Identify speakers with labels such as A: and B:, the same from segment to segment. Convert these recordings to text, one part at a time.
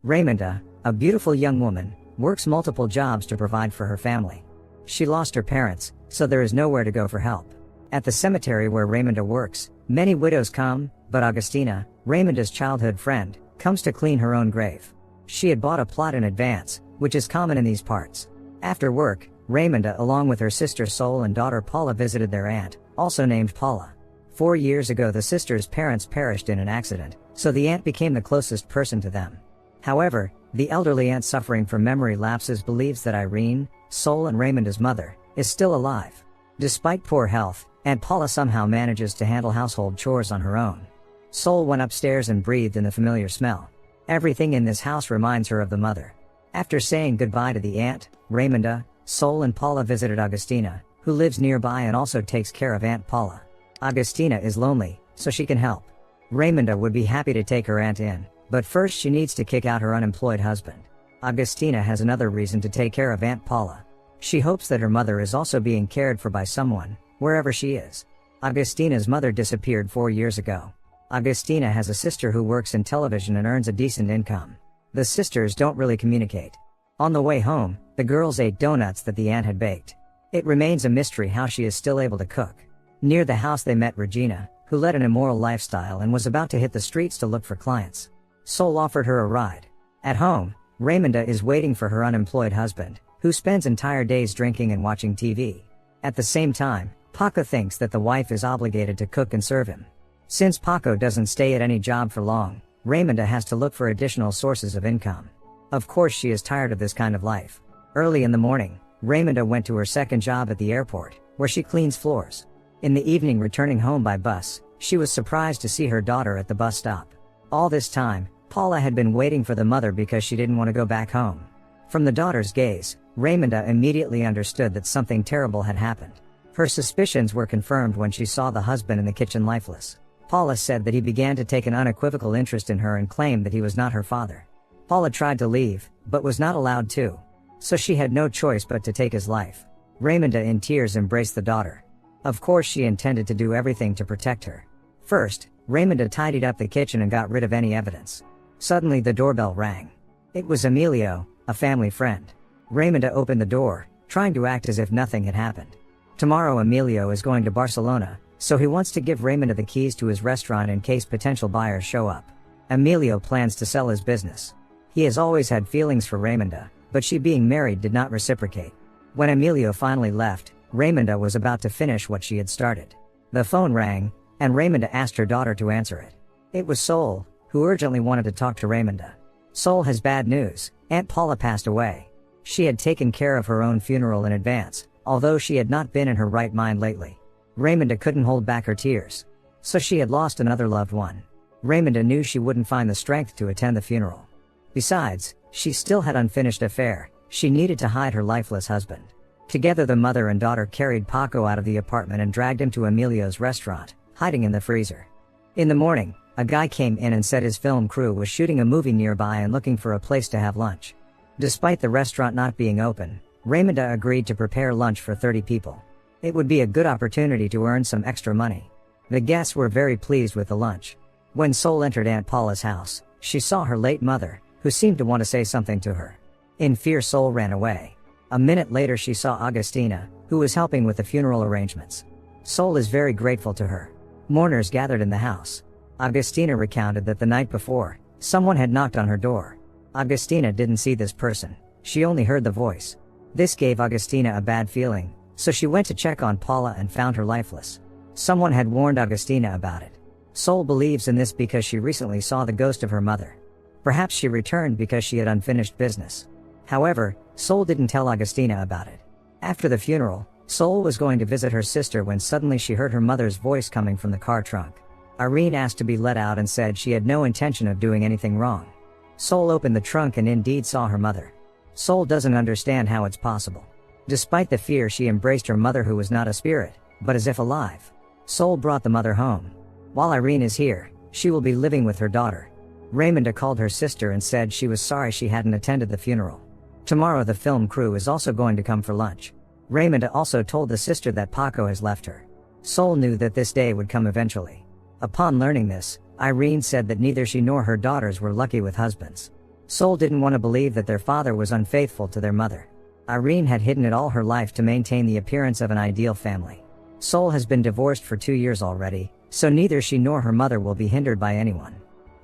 A: Raymonda, a beautiful young woman, works multiple jobs to provide for her family. She lost her parents, so there is nowhere to go for help. At the cemetery where Raymonda works, many widows come, but Augustina, Raymonda's childhood friend, comes to clean her own grave. She had bought a plot in advance, which is common in these parts. After work, Raymonda along with her sister Sol and daughter Paula visited their aunt, also named Paula. 4 years ago the sisters' parents perished in an accident, so the aunt became the closest person to them. However, the elderly aunt suffering from memory lapses believes that Irene, Sol and Raymonda's mother, is still alive. Despite poor health, Aunt Paula somehow manages to handle household chores on her own. Sol went upstairs and breathed in the familiar smell. Everything in this house reminds her of the mother. After saying goodbye to the aunt, Raymonda, Sol and Paula visited Augustina, who lives nearby and also takes care of Aunt Paula. Augustina is lonely, so she can help. Raymonda would be happy to take her aunt in, but first she needs to kick out her unemployed husband. Augustina has another reason to take care of Aunt Paula. She hopes that her mother is also being cared for by someone, wherever she is. Augustina's mother disappeared 4 years ago. Augustina has a sister who works in television and earns a decent income. The sisters don't really communicate. On the way home, the girls ate donuts that the aunt had baked. It remains a mystery how she is still able to cook. Near the house they met Regina, who led an immoral lifestyle and was about to hit the streets to look for clients. Sol offered her a ride. At home, Raymonda is waiting for her unemployed husband, who spends entire days drinking and watching TV. At the same time, Paco thinks that the wife is obligated to cook and serve him. Since Paco doesn't stay at any job for long, Raymonda has to look for additional sources of income. Of course she is tired of this kind of life. Early in the morning, Raymonda went to her second job at the airport, where she cleans floors. In the evening, returning home by bus, she was surprised to see her daughter at the bus stop. All this time, Paula had been waiting for the mother because she didn't want to go back home. From the daughter's gaze, Raymonda immediately understood that something terrible had happened. Her suspicions were confirmed when she saw the husband in the kitchen lifeless. Paula said that he began to take an unequivocal interest in her and claimed that he was not her father. Paula tried to leave, but was not allowed to. So she had no choice but to take his life. Raymonda in tears embraced the daughter. Of course she intended to do everything to protect her. First, Raymonda tidied up the kitchen and got rid of any evidence. Suddenly the doorbell rang. It was Emilio, a family friend. Raymonda opened the door, trying to act as if nothing had happened. Tomorrow Emilio is going to Barcelona, so he wants to give Raymonda the keys to his restaurant in case potential buyers show up. Emilio plans to sell his business. He has always had feelings for Raymonda, but she being married did not reciprocate. When Emilio finally left, Raymonda was about to finish what she had started. The phone rang, and Raymonda asked her daughter to answer it. It was Sol, who urgently wanted to talk to Raymonda. Sol has bad news. Aunt Paula passed away. She had taken care of her own funeral in advance, although she had not been in her right mind lately. Raymonda couldn't hold back her tears. So she had lost another loved one. Raymonda knew she wouldn't find the strength to attend the funeral. Besides, she still had unfinished affair. She needed to hide her lifeless husband. Together the mother and daughter carried Paco out of the apartment and dragged him to Emilio's restaurant, hiding in the freezer. In the morning, a guy came in and said his film crew was shooting a movie nearby and looking for a place to have lunch. Despite the restaurant not being open, Raymonda agreed to prepare lunch for 30 people. It would be a good opportunity to earn some extra money. The guests were very pleased with the lunch. When Sol entered Aunt Paula's house, she saw her late mother, who seemed to want to say something to her. In fear, Sol ran away. A minute later she saw Augustina, who was helping with the funeral arrangements. Sol is very grateful to her. Mourners gathered in the house. Augustina recounted that the night before, someone had knocked on her door. Augustina didn't see this person. She only heard the voice. This gave Augustina a bad feeling, so she went to check on Paula and found her lifeless. Someone had warned Augustina about it. Sol believes in this because she recently saw the ghost of her mother. Perhaps she returned because she had unfinished business. However, Sol didn't tell Augustina about it. After the funeral, Sol was going to visit her sister when suddenly she heard her mother's voice coming from the car trunk. Irene asked to be let out and said she had no intention of doing anything wrong. Sol opened the trunk and indeed saw her mother. Sol doesn't understand how it's possible. Despite the fear, she embraced her mother, who was not a spirit, but as if alive. Sol brought the mother home. While Irene is here, she will be living with her daughter. Raymonda called her sister and said she was sorry she hadn't attended the funeral. Tomorrow the film crew is also going to come for lunch. Raymonda also told the sister that Paco has left her. Sol knew that this day would come eventually. Upon learning this, Irene said that neither she nor her daughters were lucky with husbands. Sol didn't want to believe that their father was unfaithful to their mother. Irene had hidden it all her life to maintain the appearance of an ideal family. Sol has been divorced for 2 years already, so neither she nor her mother will be hindered by anyone.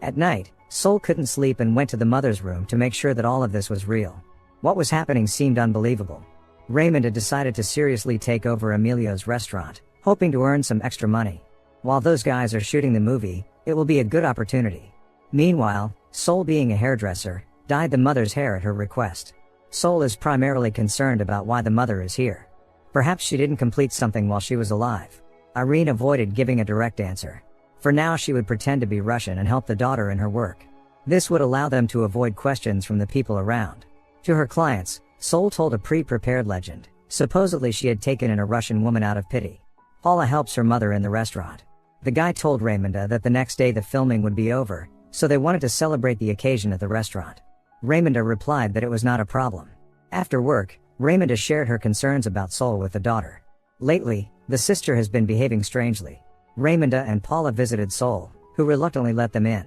A: At night, Sol couldn't sleep and went to the mother's room to make sure that all of this was real. What was happening seemed unbelievable. Raymond had decided to seriously take over Emilio's restaurant, hoping to earn some extra money. While those guys are shooting the movie, it will be a good opportunity. Meanwhile, Sol, being a hairdresser, dyed the mother's hair at her request. Sol is primarily concerned about why the mother is here. Perhaps she didn't complete something while she was alive. Irene avoided giving a direct answer. For now, she would pretend to be Russian and help the daughter in her work. This would allow them to avoid questions from the people around. To her clients, Sol told a pre-prepared legend. Supposedly she had taken in a Russian woman out of pity. Paula helps her mother in the restaurant. The guy told Raymonda that the next day the filming would be over, so they wanted to celebrate the occasion at the restaurant. Raymonda replied that it was not a problem. After work, Raymonda shared her concerns about Sol with the daughter. Lately, the sister has been behaving strangely. Raymonda and Paula visited Sol, who reluctantly let them in.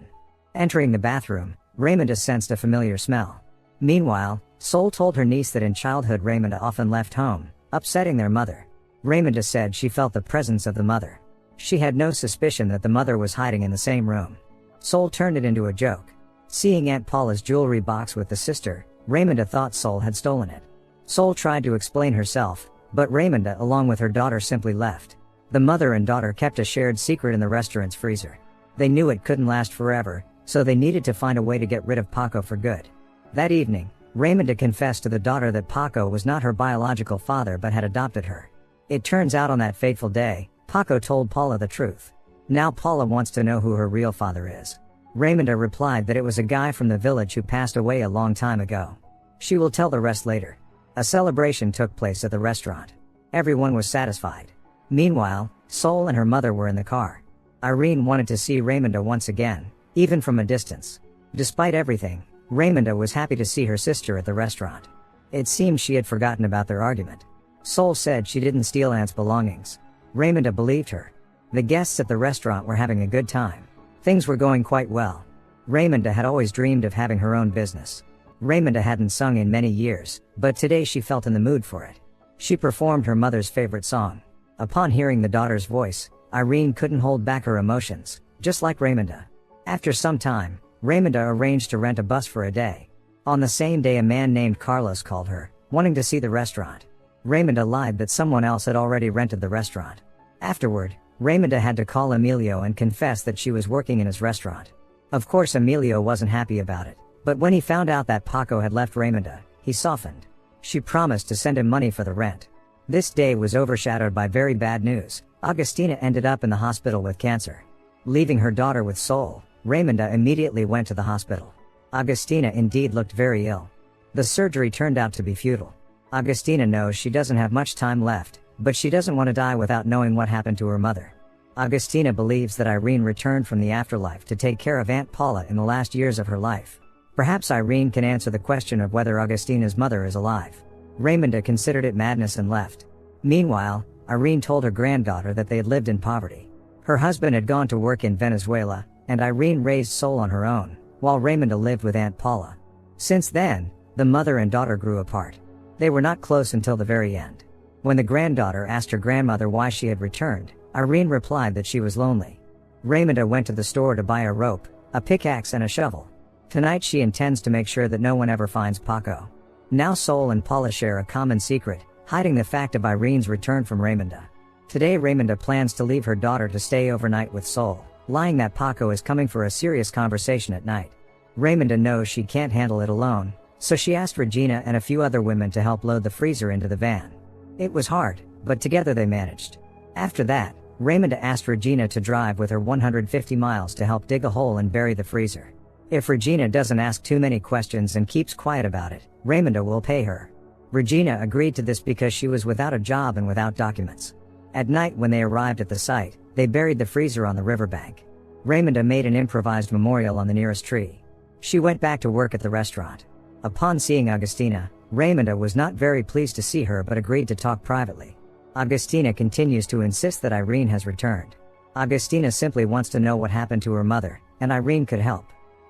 A: Entering the bathroom, Raymonda sensed a familiar smell. Meanwhile, Sol told her niece that in childhood Raymonda often left home, upsetting their mother. Raymonda said she felt the presence of the mother. She had no suspicion that the mother was hiding in the same room. Sol turned it into a joke. Seeing Aunt Paula's jewelry box with the sister, Raymonda thought Sol had stolen it. Sol tried to explain herself, but Raymonda along with her daughter simply left. The mother and daughter kept a shared secret in the restaurant's freezer. They knew it couldn't last forever, so they needed to find a way to get rid of Paco for good. That evening, Raymonda confessed to the daughter that Paco was not her biological father but had adopted her. It turns out on that fateful day, Paco told Paula the truth. Now Paula wants to know who her real father is. Raymonda replied that it was a guy from the village who passed away a long time ago. She will tell the rest later. A celebration took place at the restaurant. Everyone was satisfied. Meanwhile, Sol and her mother were in the car. Irene wanted to see Raymonda once again, even from a distance. Despite everything, Raymonda was happy to see her sister at the restaurant. It seemed she had forgotten about their argument. Sol said she didn't steal Aunt's belongings. Raymonda believed her. The guests at the restaurant were having a good time. Things were going quite well. Raymonda had always dreamed of having her own business. Raymonda hadn't sung in many years, but today she felt in the mood for it. She performed her mother's favorite song. Upon hearing the daughter's voice, Irene couldn't hold back her emotions, just like Raymonda. After some time, Raymonda arranged to rent a bus for a day. On the same day, a man named Carlos called her, wanting to see the restaurant. Raymonda lied that someone else had already rented the restaurant. Afterward, Raymonda had to call Emilio and confess that she was working in his restaurant. Of course, Emilio wasn't happy about it, but when he found out that Paco had left Raymonda, he softened. She promised to send him money for the rent. This day was overshadowed by very bad news. Agustina ended up in the hospital with cancer. Leaving her daughter with Sol, Raymonda immediately went to the hospital. Agustina indeed looked very ill. The surgery turned out to be futile. Agustina knows she doesn't have much time left, but she doesn't want to die without knowing what happened to her mother. Agustina believes that Irene returned from the afterlife to take care of Aunt Paula in the last years of her life. Perhaps Irene can answer the question of whether Agustina's mother is alive. Raymonda considered it madness and left. Meanwhile, Irene told her granddaughter that they had lived in poverty. Her husband had gone to work in Venezuela, and Irene raised Sol on her own, while Raymonda lived with Aunt Paula. Since then, the mother and daughter grew apart. They were not close until the very end. When the granddaughter asked her grandmother why she had returned, Irene replied that she was lonely. Raymonda went to the store to buy a rope, a pickaxe and a shovel. Tonight she intends to make sure that no one ever finds Paco. Now Sol and Paula share a common secret, hiding the fact of Irene's return from Raymonda. Today Raymonda plans to leave her daughter to stay overnight with Sol, lying that Paco is coming for a serious conversation at night. Raymonda knows she can't handle it alone, so she asked Regina and a few other women to help load the freezer into the van. It was hard, but together they managed. After that, Raymonda asked Regina to drive with her 150 miles to help dig a hole and bury the freezer. If Regina doesn't ask too many questions and keeps quiet about it, Raymonda will pay her. Regina agreed to this because she was without a job and without documents. At night when they arrived at the site, they buried the freezer on the riverbank. Raymonda made an improvised memorial on the nearest tree. She went back to work at the restaurant. Upon seeing Agustina, Raymonda was not very pleased to see her but agreed to talk privately. Agustina continues to insist that Irene has returned. Agustina simply wants to know what happened to her mother, and Irene could help.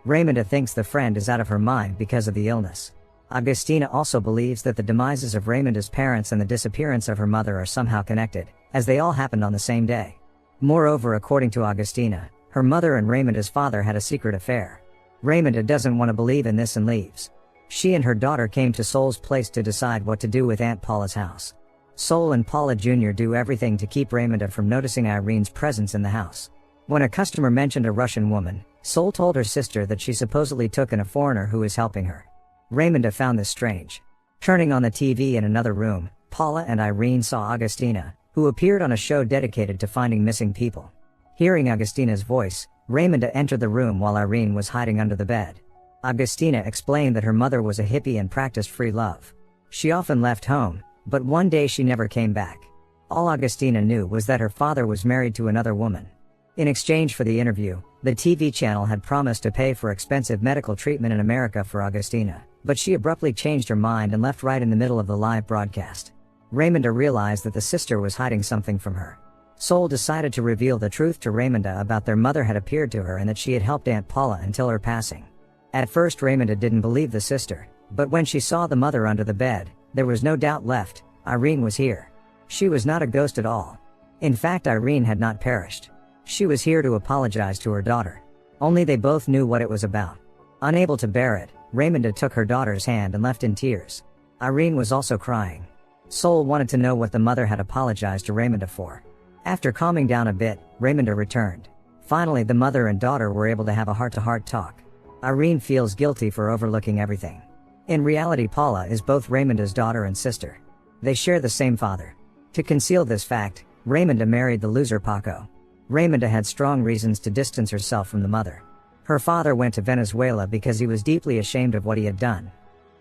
A: Raymonda thinks the friend is out of her mind because of the illness. Agustina also believes that the demises of Raymonda's parents and the disappearance of her mother are somehow connected, as they all happened on the same day. Moreover, according to Agustina, her mother and Raymonda's father had a secret affair. Raymonda doesn't want to believe in this and leaves. She and her daughter came to Sol's place to decide what to do with Aunt Paula's house. Sol and Paula Jr. do everything to keep Raymonda from noticing Irene's presence in the house. When a customer mentioned a Russian woman, Sol told her sister that she supposedly took in a foreigner who was helping her. Raymonda found this strange. Turning on the TV in another room, Paula and Irene saw Agustina, who appeared on a show dedicated to finding missing people. Hearing Agustina's voice, Raymonda entered the room while Irene was hiding under the bed. Agustina explained that her mother was a hippie and practiced free love. She often left home, but one day she never came back. All Agustina knew was that her father was married to another woman. In exchange for the interview, the TV channel had promised to pay for expensive medical treatment in America for Agustina, but she abruptly changed her mind and left right in the middle of the live broadcast. Raymonda realized that the sister was hiding something from her. Sol decided to reveal the truth to Raymonda about their mother had appeared to her and that she had helped Aunt Paula until her passing. At first Raymonda didn't believe the sister, but when she saw the mother under the bed, there was no doubt left. Irene was here. She was not a ghost at all. In fact, Irene had not perished. She was here to apologize to her daughter. Only they both knew what it was about. Unable to bear it, Raymonda took her daughter's hand and left in tears. Irene was also crying. Sol wanted to know what the mother had apologized to Raymonda for. After calming down a bit, Raymonda returned. Finally, the mother and daughter were able to have a heart-to-heart talk. Irene feels guilty for overlooking everything. In reality, Paula is both Raymonda's daughter and sister. They share the same father. To conceal this fact, Raymonda married the loser Paco. Raymonda had strong reasons to distance herself from the mother. Her father went to Venezuela because he was deeply ashamed of what he had done.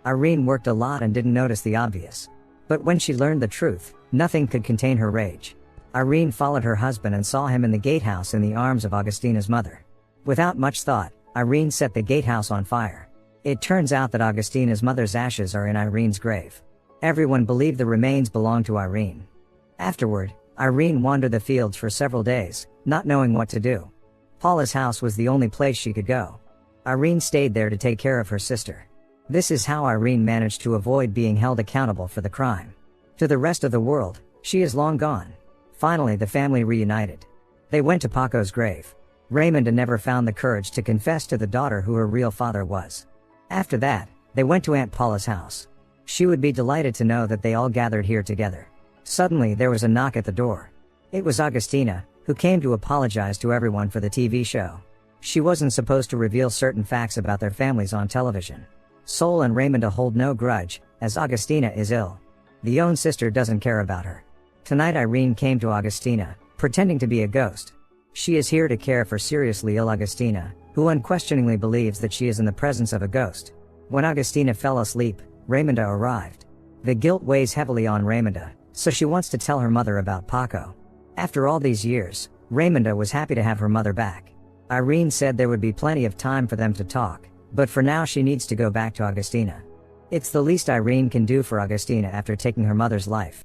A: Irene worked a lot and didn't notice the obvious. But when she learned the truth, nothing could contain her rage. Irene followed her husband and saw him in the gatehouse in the arms of Agustina's mother. Without much thought, Irene set the gatehouse on fire. It turns out that Agustina's mother's ashes are in Irene's grave. Everyone believed the remains belonged to Irene. Afterward, Irene wandered the fields for several days, not knowing what to do. Paula's house was the only place she could go. Irene stayed there to take care of her sister. This is how Irene managed to avoid being held accountable for the crime. To the rest of the world, she is long gone. Finally, the family reunited. They went to Paco's grave. Raymonda never found the courage to confess to the daughter who her real father was. After that, they went to Aunt Paula's house. She would be delighted to know that they all gathered here together. Suddenly, there was a knock at the door. It was Agustina, who came to apologize to everyone for the TV show. She wasn't supposed to reveal certain facts about their families on television. Sol and Raymonda hold no grudge, as Agustina is ill. The own sister doesn't care about her. Tonight Irene came to Agustina, pretending to be a ghost. She is here to care for seriously ill Agustina, who unquestioningly believes that she is in the presence of a ghost. When Agustina fell asleep, Raymonda arrived. The guilt weighs heavily on Raymonda, so she wants to tell her mother about Paco. After all these years, Raymonda was happy to have her mother back. Irene said there would be plenty of time for them to talk, but for now she needs to go back to Agustina. It's the least Irene can do for Agustina after taking her mother's life.